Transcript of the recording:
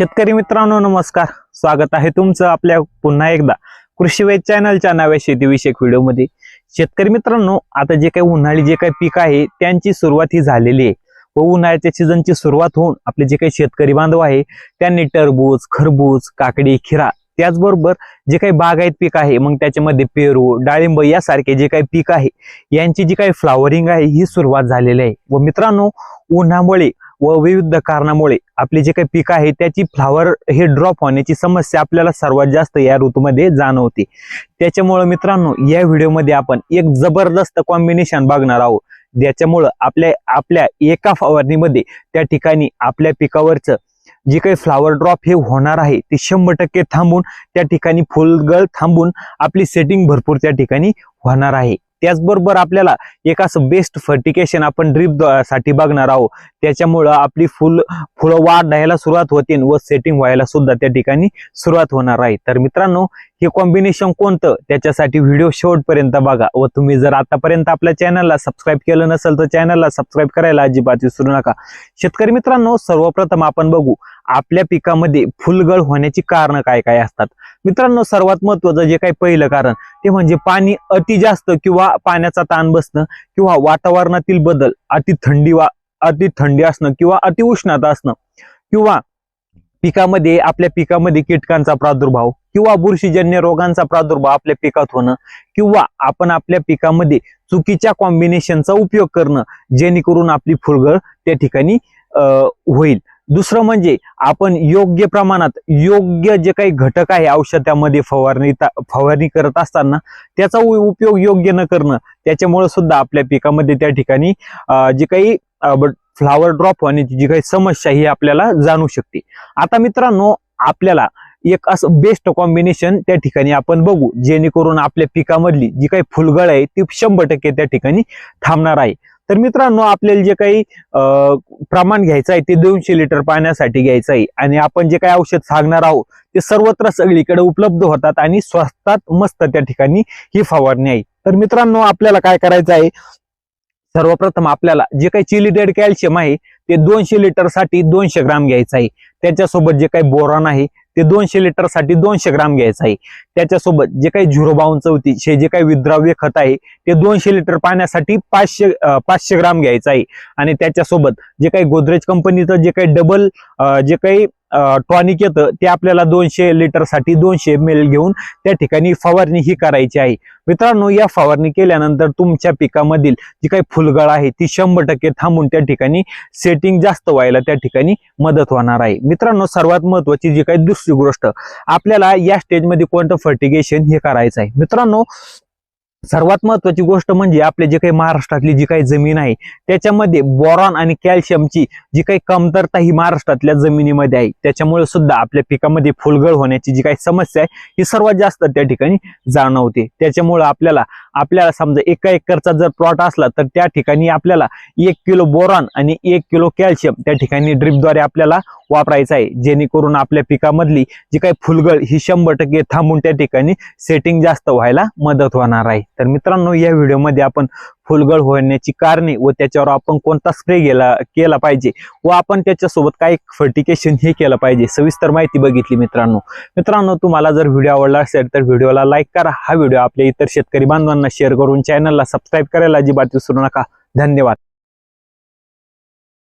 शेतकरी मित्रांनो नमस्कार, स्वागत आहे तुमचं आपल्या पुन्हा एकदा कृषी वेध चॅनलच्या नव्या शेतीविषयक व्हिडिओमध्ये। शेतकरी मित्रांनो, आता जे काही उन्हाळी जे काही पीक आहे त्यांची सुरुवात ही झालेली आहे व उन्हाळ्याच्या सीझनची सुरुवात होऊन आपले जे काही शेतकरी बांधव आहे त्यांनी टरबूज, खरबूज, काकडी, खीरा त्याचबरोबर जे काही बागायत पीक आहे मग त्याच्यामध्ये पेरू, डाळिंब यासारखे जे काही पीक आहे यांची जी काही फ्लावरिंग आहे ही सुरुवात झालेली आहे। व मित्रांनो, उन्हामुळे व विविध कारणामुळे आपले जे काही पीक आहे त्याची फ्लावर हे ड्रॉप होण्याची समस्या आपल्याला सर्वात जास्त या ऋतूमध्ये जाणवते। त्याच्यामुळे मित्रांनो, या व्हिडिओमध्ये आपण एक जबरदस्त कॉम्बिनेशन बघणार आहोत, ज्याच्यामुळे आपल्या एका फवारणीमध्ये त्या ठिकाणी आपल्या पिकावरचं जे काही फ्लावर ड्रॉप हे होणार आहे ते 100% थांबून त्या ठिकाणी फुलगळ थांबून आपली सेटिंग भरपूर त्या ठिकाणी होणार आहे। त्याचबरोबर आपल्याला एक असं बेस्ट फर्टिकेशन आपण ड्रिप साठी बघणार आहोत, त्याच्यामुळे आपली फुलं वाढायला सुरुवात होते व सेटिंग व्हायला सुद्धा त्या ठिकाणी सुरुवात होणार आहे। तर मित्रांनो, हे कॉम्बिनेशन कोणतं त्याच्यासाठी व्हिडिओ शेवटपर्यंत बघा व तुम्ही जर आतापर्यंत आपल्या चॅनलला सबस्क्राईब केलं नसेल तर चॅनलला सबस्क्राईब करायला अजिबात विसरू नका। शेतकरी मित्रांनो, सर्वप्रथम आपण बघू आपल्या पिकामध्ये फुलगळ होण्याची कारण काय काय असतात। मित्रांनो, सर्वात महत्त्वाचं जे काही पहिलं कारण ते म्हणजे पाणी अति जास्त किंवा पाण्याचा ताण बसणं किंवा वातावरणातील बदल, अति थंडी असणं किंवा अति उष्णता असणं किंवा आपल्या पिकामध्ये कीटकांचा प्रादुर्भाव किंवा बुरशीजन्य रोगांचा प्रादुर्भाव आपल्या पिकात होणं किंवा आपण आपल्या पिकामध्ये चुकीच्या कॉम्बिनेशनचा उपयोग करणं, जेणेकरून आपली फुलगळ त्या ठिकाणी होईल। दुसरं म्हणजे आपण योग्य प्रमाणात योग्य जे काही घटक आहे औषधामध्ये फवारणी करत असताना त्याचा उपयोग योग्य न करणं, त्याच्यामुळे सुद्धा आपल्या पिकामध्ये त्या ठिकाणी जे काही फ्लावर ड्रॉप होण्याची जी काही समस्या ही आपल्याला जाणू शकते। आता मित्रांनो, आपल्याला एक असं बेस्ट कॉम्बिनेशन त्या ठिकाणी आपण बघू, जेणेकरून आपल्या पिकामधली जी काही फुलगळ आहे ती 100% त्या ठिकाणी थांबणार आहे। तर मित्रांनो, आपल्याला जे काही प्रमाण घ्यायचं आहे ते 200 लिटर पाण्यासाठी घ्यायचं आहे आणि आपण जे काही औषध सांगणार आहोत ते सर्वत्र सगळीकडे उपलब्ध होतात आणि स्वस्तात मस्त त्या ठिकाणी ही फवारणी आहे। तर मित्रांनो, आपल्याला काय करायचं आहे, सर्वप्रथम आपल्याला जे काही चिलिटेड कॅल्शियम आहे ते 200 लिटर साठी 200 ग्राम घ्यायचं आहे। त्याच्यासोबत जे काही बोरॉन आहे ते 200 लिटर साठी 200 ग्राम घ्यायचं आहे। त्याच्यासोबत जे काही 05234 हे जे काही विद्राव्य खत आहे ते 200 लिटर पाण्यासाठी 500 ग्राम घ्यायचं आहे। आणि त्याच्यासोबत जे काही गोदरेज कंपनीचं जे काही डबल जे काही टॉनिक येतं ते आपल्याला 200 लिटर साठी 200 ml घेऊन त्या ठिकाणी फवारणी ही करायची आहे। मित्रांनो, या फवारणी केल्यानंतर तुमच्या पिकामधील जी काही फुलगळ आहे ती 100% थांबून त्या ठिकाणी सेटिंग जास्त व्हायला त्या ठिकाणी मदत होणार आहे। मित्रांनो, सर्वात महत्त्वाची जी काही दुसरी गोष्ट, आपल्याला या स्टेजमध्ये कोणतं फर्टिगेशन हे करायचं आहे। मित्रांनो, सर्वात महत्त्वाची गोष्ट म्हणजे आपले जे काही महाराष्ट्रातली जी काही जमीन आहे त्याच्यामध्ये बोरॉन आणि कॅल्शियमची जी काही कमतरता ही महाराष्ट्रातल्या जमिनीमध्ये आहे, त्याच्यामुळे सुद्धा आपल्या पिकामध्ये फुलगळ होण्याची जी काही समस्या आहे ही सर्वात जास्त त्या ठिकाणी जाणवते। त्याच्यामुळे आपल्याला समजा 1 एकरचा जर प्लॉट असला तर त्या ठिकाणी आपल्याला 1 किलो बोरॉन आणि 1 किलो कॅल्शियम त्या ठिकाणी ड्रिपद्वारे आपल्याला वापरायचं आहे, जेणेकरून आपल्या पिकामधली जी काही फुलगळ ही 100% थांबून त्या ठिकाणी सेटिंग जास्त व्हायला मदत होणार आहे। तर मित्रांनो, या व्हिडिओमध्ये आपण फुलगळ होण्याची कारणे व त्याच्यावर आपण कोणता स्प्रे केला पाहिजे व आपण त्याच्यासोबत काय फर्टिकेशन हे केलं पाहिजे सविस्तर माहिती बघितली। मित्रांनो, तुम्हाला जर व्हिडिओ आवडला असेल तर व्हिडिओला लाईक करा, हा व्हिडिओ आपल्या इतर शेतकरी बांधवांना शेअर करून चॅनलला सबस्क्राईब करायला अजिबात विसरू नका। धन्यवाद।